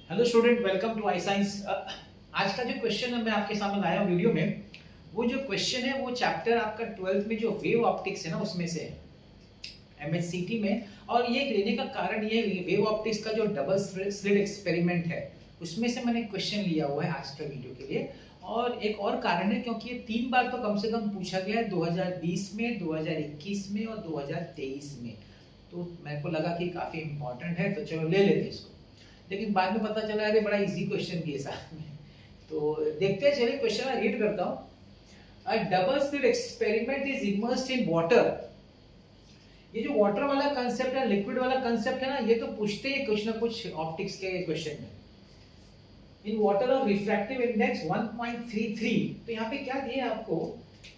Hello student, welcome to I science. आज का जो क्वेश्चन है मैं आपके सामने लाया हूँ वीडियो में। वो जो क्वेश्चन है वो चैप्टर आपका 12th में जो वेव ऑप्टिक्स है ना उसमें से है, एमएचसीटी में। और ये लेने का कारण ये वेव ऑप्टिक्स का जो डबल स्लिट एक्सपेरिमेंट है उसमें से मैंने क्वेश्चन लिया हुआ है आज का वीडियो के लिए। और एक और कारण है क्योंकि ये 3 बार तो कम से कम पूछा गया है, 2020 में, 2021 में और 2023 में। तो मेरे को लगा कि काफी इंपॉर्टेंट है, तो चलो ले लेते इसको। लेकिन बाद में पता चला अरे बड़ा इजी क्वेश्चन दिए साथ में। तो देखते हैं, चलिए क्वेश्चन मैं रीड करता हूँ। अ double slit experiment is immersed in water. ये जो वाटर वाला कंसेप्ट है, लिक्विड वाला कंसेप्ट है ना, ये तो पूछते हैं कुछ ना कुछ ऑप्टिक्स के क्वेश्चन में। In water of refractive index 1.33। तो यहाँ पे क्या दिया आपको,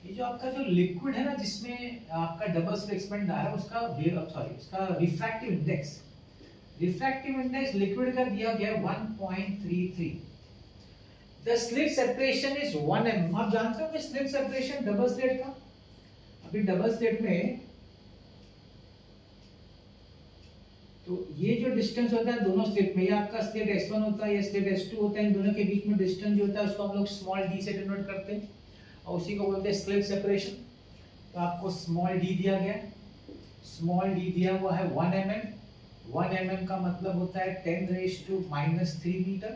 ये जो आपका जो लिक्विड है ना जिसमें आपका डबल स्लिट एक्सपेरिमेंट आ रहा है उसका refractive index, refractive index liquid का दिया गया 1.33। The slit separation is 1 mm। आप जानते हो कि स्लिट सेपरेशन डबल स्लिट का, अभी डबल स्लिट में तो ये जो डिस्टेंस होता है दोनों स्लिट में, ये आपका स्लिट S1 होता है, ये स्लिट S2 होता है, इन दोनों के बीच में डिस्टेंस जो होता है उसको हम लोग स्मॉल d से डिनोट करते हैं और उसी को बोलते हैं स्लिट सेपरेशन। तो आपको स्मॉल d दिया गया, स्मॉल d दिया हुआ है 1 mm। 1 mm का मतलब होता है 10⁻³ meter.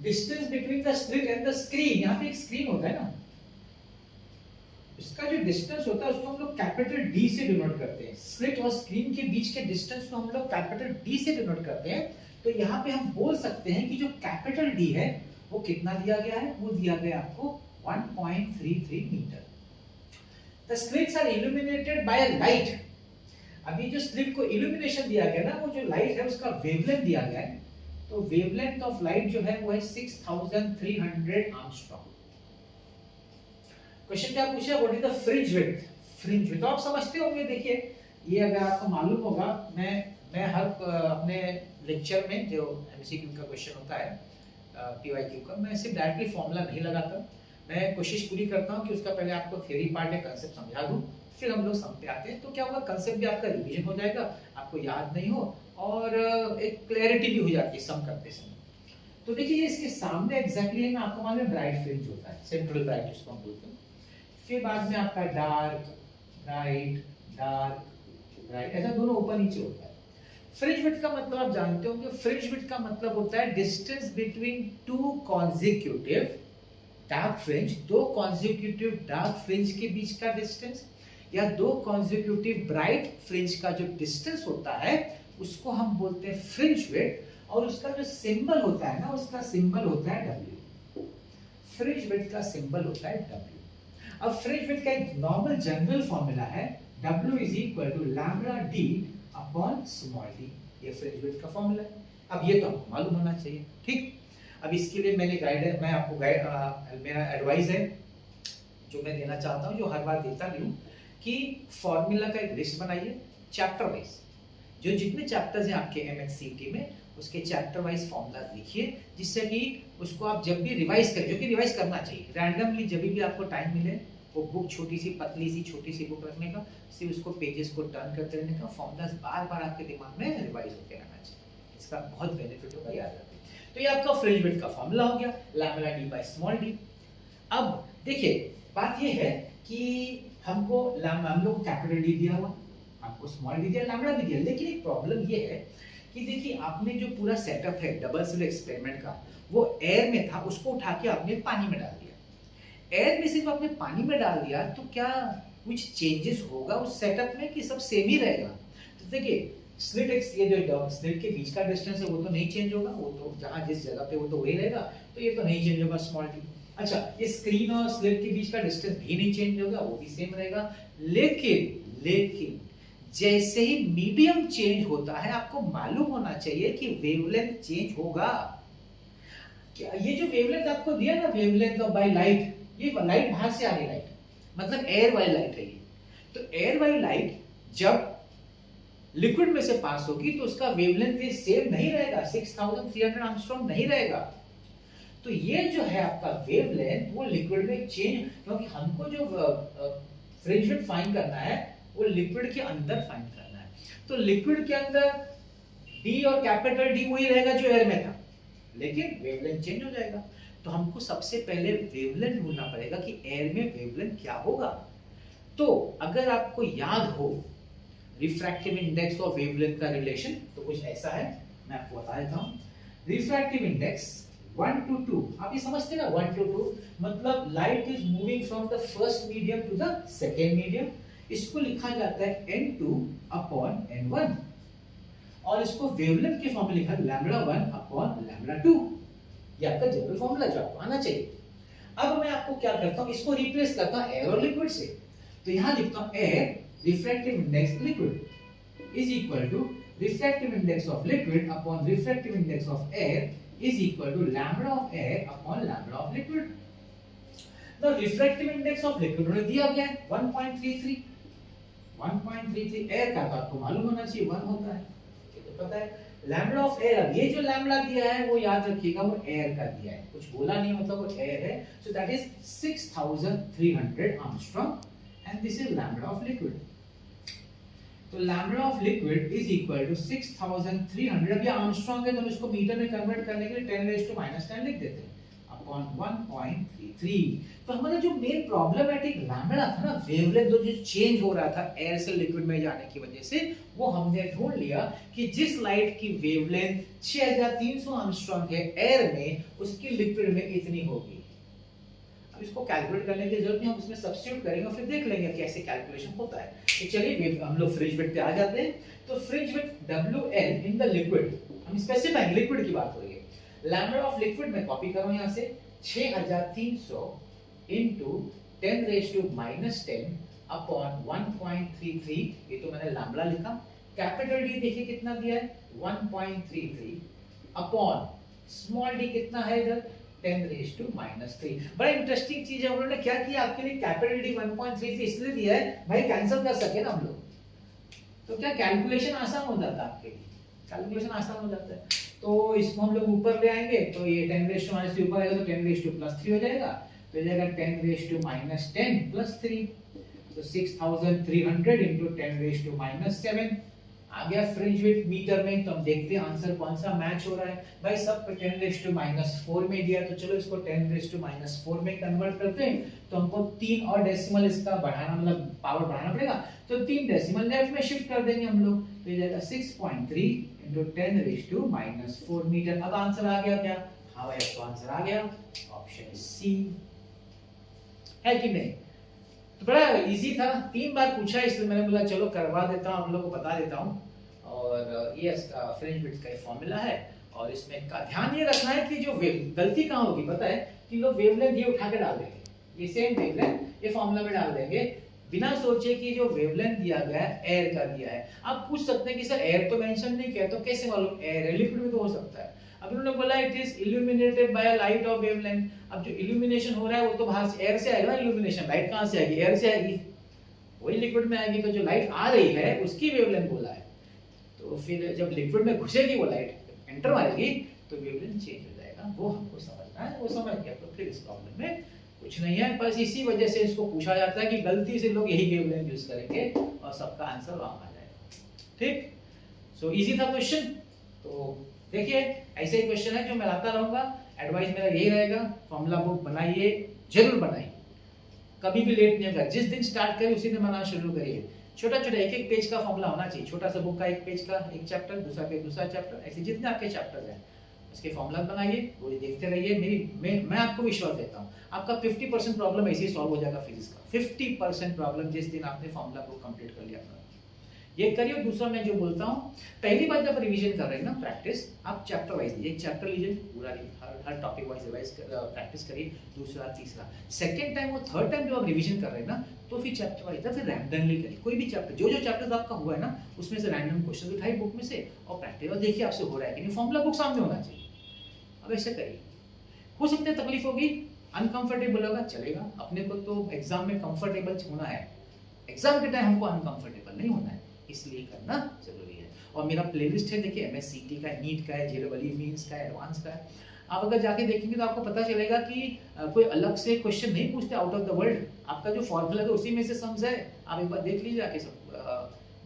Distance between the slit and the screen, यहाँ पे एक स्क्रीन होता है ना, इसका जो डिस्टेंस होता है उसको हम लोग कैपिटल D से डिनोट करते हैं। स्लिट और स्क्रीन के बीच के डिस्टेंस को हम लोग कैपिटल D से डिनोट करते हैं। तो यहाँ पे हम बोल सकते हैं कि जो कैपिटल D है वो कितना दिया गया है, वो दिया गया आपको 1.33 meter. The slits are illuminated by a light. अभी जो स्लिट को इल्यूमिनेशन दिया गया ना, वो जो लाइट है उसका वेवलेंथ दिया गया है। तो वेवलेंथ ऑफ लाइट जो है वो है 6300 एंगस्ट्रॉम। क्वेश्चन क्या पूछा, what is the fringe width. Fringe width आप समझते होंगे। देखिए ये अगर आपको मालूम होगा, मैं हर अपने लेक्चर में जो एमसीक्यू का क्वेश्चन होता है पीवाईक्यू का, मैं सिर्फ डायरेक्टली फॉर्मूला नहीं लगाता। मैं कोशिश पूरी करता हूं कि उसका पहले आपको थ्योरी पार्ट या कांसेप्ट समझा दूं, फिर हम लोग सम पे आते हैं। तो क्या होगा, कंसेप्ट भी आपका रिवीजन हो जाएगा, आपको याद नहीं हो, और एक क्लैरिटी भी हो जाती है सम करते समय। तो देखिए इसके सामने एग्जैक्टली है ना, आपको मालूम है ब्राइट फ्रिंज होता है, सेंट्रल ब्राइट जिसको हम बोलते हैं। फिर बाद में आपका डार्क ब्राइट, डार्क ब्राइट, ऐसा दोनों ऊपर नीचे होता है। फ्रिंज विड्थ का मतलब आप जानते होंगे, फ्रिंज विड्थ का मतलब होता है distance between two consecutive dark fringe, दो कॉन्जिक्यूटिव डार्क फ्रिंज के बीच का डिस्टेंस, या दो कॉन्जिक्यूटिव ब्राइट फ्रिंज का जो डिस्टेंस होता है उसको हम बोलते हैं फ्रिंज विड्थ। और उसका जो सिंबल होता है ना, उसका सिंबल होता है W। फ्रिंज विड्थ का सिंबल होता है W। अब फ्रिंज विड्थ का एक नॉर्मल जनरल फॉर्मूला है, W is equal to lambda D upon small d। ये फ्रिंज विड्थ का फॉर्मूला है। अब ये तो आपको मालूम होना चाहिए, ठीक। अब इसके लिए मैं आपको मेरा एडवाइस है जो मैं देना चाहता हूँ, जो हर बार देता भी हूँ, कि फॉर्मूला का एक लिस्ट बनाइए चैप्टर वाइज। जो जितने चैप्टर्स हैं आपके एमएचसीटी में उसके चैप्टर वाइज फॉर्मूला लिखिए, जिससे कि उसको आप जब भी रिवाइज करें, जो कि रिवाइज करना चाहिए रैंडमली, जब भी आपको टाइम मिले, वो बुक छोटी सी पतली सी छोटी सी बुक रखने का, सिर्फ उसको पेजेस को टर्न करते रहने का, फॉर्मूलाज बार बार आपके दिमाग में रिवाइज होते रहना चाहिए। इसका बहुत बेनिफिट होगा, याद रखिए। तो ये आपका फ्रिंज विड्थ का फॉर्मूला हो गया, lambda D by small d। अब देखिए बात ये है कि हम लोग को कैपिटल D दिया हुआ, आपको स्मॉल d दिया, लैम्बडा भी दिया। लेकिन एक प्रॉब्लम ये है कि देखिए आपने जो पूरा सेटअप है डबल स्लिट एक्सपेरिमेंट का, वो एयर में था, उसको उठा के आपने पानी में डाल दिया। एयर में सिर्फ आपने पानी में डाल दिया तो क्या कुछ चेंजेस होगा उस सेटअप में कि सब सेम ही रहेगा? तो देखिए ये जो स्लिट के बीच का डिस्टेंस है वो तो नहीं चेंज होगा, वो तो जहां जिस जगह पे वो तो वही रहेगा, तो ये तो नहीं चेंज होगा स्मॉल d। अच्छा, ये स्क्रीन और स्लिट के बीच का डिस्टेंस भी नहीं चेंज होगा, वो भी सेम रहेगा। लेकिन जैसे ही मीडियम चेंज होता है, आपको मालूम होना चाहिए कि वेवलेंथ चेंज होगा। क्या ये जो वेवलेंथ आपको दिया ना, वेवलेंथ ऑफ बाय लाइट, ये लाइट बाहर से आ रही लाइट, मतलब एयर वाली लाइट है ये। तो एयर वाली लाइट जब लिक्विड में से पास होगी तो उसका वेवलेंथ ये सेम नहीं रहेगा, 6300 एंगस्ट्रॉम नहीं रहेगा। तो ये जो है आपका वेवलेंथ वो लिक्विड में चेंज, क्योंकि हमको जो फ्रिंज विड्थ फाइंड करना है वो लिक्विड के अंदर फाइंड करना है। तो लिक्विड के अंदर डी और कैपिटल डी वही रहेगा जो एयर में था, लेकिन वेवलेंथ चेंज हो जाएगा। तो हमको सबसे पहले वेवलेंथ ढूंढना पड़ेगा कि एयर में वेवलेंथ क्या होगा। तो अगर आपको याद हो रिफ्रैक्टिव इंडेक्स और वेवलेंथ का रिलेशन, तो कुछ ऐसा है, मैं आपको बता देता हूं। रिफ्रैक्टिव इंडेक्स 1 to 2, आप ये समझते हैं ना, 1 to 2 मतलब light is moving from the first medium to the second medium. इसको लिखा जाता है n2 upon n1, और इसको वेवलेंथ के फॉर्म में लिखा है λ1 upon λ2। ये आपका जनरल फॉर्मूला जो आपको आना चाहिए। अब मैं आपको क्या करता हूं, इसको रिप्लेस करता हूं एयर और लिक्विड से। तो यहां लिखता हूं air refractive index liquid is equal to refractive index of liquid upon refractive index of air is equal to lambda of air upon lambda of liquid. The refractive index of liquid उन्होंने दिया क्या है 1.33। 1.33 air का तो आपको मालूम होना चाहिए 1 होता है, ये तो पता है। लैम्बडा ऑफ एयर, ये जो लैम्बडा दिया है वो याद रखिएगा वो एयर का दिया है, कुछ बोला नहीं मतलब वो एयर है। So that is 6300 angstrom and this is lambda of liquid. तो lambda of liquid is equal to 6300। अब ये आर्मस्ट्रॉन्ग है तो हम इसको मीटर में कन्वर्ट करने के लिए 10⁻⁻10 लिख देते हैं अपॉन 1.33। तो हमारा जो मेन प्रॉब्लमेटिक लैम्बडा था ना, वेवलेंथ जो चेंज हो रहा था एयर से लिक्विड में जाने की वजह से, वो हमने ढूंढ लिया कि जिस लाइट की वेवलेंथ 6300 आर्मस्ट्रॉन्ग है एयर में, उसकी लिक्विड में इतनी होगी। अब इसको कैलकुलेट करने की जरूरत नहीं, हम उसमें सब्स्टिट्यूट करेंगे और फिर देख लेंगे कैसे कैलकुलेशन होता है। तो चलिए हम लोग फ्रिंज विड्थ पे आ जाते हैं। तो fringe width WL in the liquid, हम स्पेसिफाइंग लिक्विड की बात हो रही है। लैम्बडा ऑफ लिक्विड में कॉपी करो यहां से 6300 into 10⁻⁻10 अपॉन 1.33, ये तो मैंने लैम्बडा लिखा। कैपिटल डी देखिए कितना दिया है 1.33 अपॉन स्मॉल डी कितना है इधर 10⁻⁻3। बड़ा इंटरेस्टिंग चीज है, उन्होंने क्या किया आपके लिए, कैपिटल डी 1.33 इसलिए दिया है भाई कैंसिल कर सके ना हम लोग, तो क्या कैलकुलेशन आसान हो जाता है आपके लिए, कैलकुलेशन आसान हो जाता है। तो इसको हम लोग ऊपर ले आएंगे, तो ये 10⁻³ ऊपर आएगा तो 10⁻+3 हो जाएगा, तो जाएगा 10⁻⁻10 + 3, तो 6300 into 10⁻⁻7 आ गया फ्रिंज विड्थ मीटर में। तो हम देखते हैं आंसर कौन सा मैच हो रहा है। भाई सब 10⁻⁻4 में दिया, तो चलो इसको 10⁻⁻4 में कन्वर्ट करते हैं। तो हमको 3 और डेसिमल इसका बढ़ाना, मतलब पावर बढ़ाना पड़ेगा, तो 3 डेसिमल लेफ्ट में शिफ्ट कर देंगे हम लोग, तो ये जाएगा 6.3 into 10⁻⁻4 मीटर। अब आंसर आ गया क्या? हाँ भाई अब तो आंसर आ गया, ऑप्शन सी है कि नहीं। तो बड़ा इजी था, 3 बार पूछा इसलिए मैंने बोला चलो करवा देता हूँ, हम लोग को बता देता हूँ। और ये फ्रिंज विड्थ का फॉर्मूला है, और इसमें का ध्यान ये रखना है कि जो गलती कहाँ होगी पता है, कि लोग वेवलेंथ ये उठा के डाल देंगे, ये सेम वेवलेंथ ये फॉर्मूला में डाल देंगे बिना सोचे कि जो वेवलेंथ दिया गया है एयर का दिया है। आप पूछ सकते हैं कि सर एयर तो मेंशन नहीं किया, तो कैसे मालूम एयर है, लिक्विड में तो हो सकता है। अब उन्होंने बोला it is illuminated by light of wavelength. अब जो इल्यूमिनेशन हो रहा है वो तो बाहर से एयर से आएगा ना, इल्यूमिनेशन लाइट कहां से आएगी, एयर से आएगी, वही लिक्विड में आएगी। तो जो लाइट आ रही है उसकी वेवलेंथ बोला है, तो फिर जब लिक्विड में घुसेगी वो लाइट एंटर मारेगी तो वेवलेंथ चेंज हो जाएगा, वो हमको समझना है। वो समझ गया तो फिर इस प्रॉब्लम में कुछ नहीं है, बस इसी वजह से इसको पूछा जाता है कि गलती से लोग यही वेवलेंथ यूज करेंगे और सबका आंसर रॉन्ग आ जाएगा। ठीक, सो इजी था क्वेश्चन। तो देखिए ऐसे ही क्वेश्चन है जो मैं लाता रहूंगा, एडवाइस मेरा यही रहेगा, फॉर्मूला बुक बनाइए, जरूर बनाइए, कभी भी लेट नहीं होगा। जिस दिन स्टार्ट करें उसी दिन बनाना शुरू करिए। छोटा छोटा एक एक पेज का फॉर्मूला होना चाहिए, छोटा सा बुक का एक पेज का एक चैप्टर, दूसरा पेज दूसरा चैप्टर, ऐसे जितने आपके चैप्टर हैं उसके फॉर्मूला बनाइए, वो देखते रहिए। मैं आपको विश्वास देता हूँ आपका 50% प्रॉब्लम ऐसे ही सॉल्व हो जाएगा फिजिक्स का। 50% प्रॉब्लम जिस दिन आपने फॉर्मूला बुक कंप्लीट कर लिया, ये करिए। दूसरा मैं जो बोलता हूँ, पहली बार जब रिवीजन कर रहे हैं ना प्रैक्टिस, आप चैप्टर वाइज लीजिए, एक चैप्टर लीजिए पूरा, हर टॉपिक वाइज रिवाइज प्रैक्टिस करिए, दूसरा तीसरा। सेकंड टाइम और थर्ड टाइम जब आप रिवीजन कर रहे हैं ना, तो फिर चैप्टर वाइज फिर रैंडमली करिए, कोई भी चैप्टर जो जो चैप्टर आपका हुआ है ना उसमें से रैंडम क्वेश्चन उठाइए बुक में से और प्रैक्टिस देखिए आपसे हो रहा है कि नहीं। फॉर्मूला बुक सामने होना चाहिए, अब ऐसे करिए। हो सकता है तकलीफ होगी, अनकंफर्टेबल होगा, चलेगा, अपने को तो एग्जाम में कंफर्टेबल होना है, एग्जाम के टाइम हमको अनकंफर्टेबल नहीं होना है, इसलिए करना जरूरी है। और मेरा प्लेलिस्ट है देखिए, एमएससीटी का, नीट का है, जेईई मेंस का है, एडवांस का है। आप अगर जाके देखेंगे तो आपको पता चलेगा कि कोई अलग से क्वेश्चन नहीं पूछते आउट ऑफ द वर्ल्ड, आपका जो फॉर्मूला है उसी में से सम्स है, आप एक बार देख लीजिए आके सब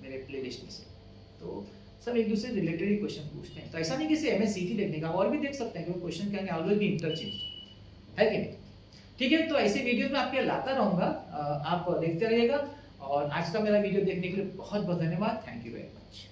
मेरे प्लेलिस्ट में से। तो सब एक दूसरे रिलेटेड ही क्वेश्चन पूछते हैं। तो ऐसा नहीं कि सिर्फ एमएससीटी देखने का, और भी देख सकते हैं, क्योंकि question can always be interchange, है कि नहीं? ठीक है, तो ऐसे वीडियोस में आपके लाता रहूंगा, आप देखते रहिएगा। और आज का मेरा वीडियो देखने के लिए बहुत बहुत धन्यवाद। Thank you very much.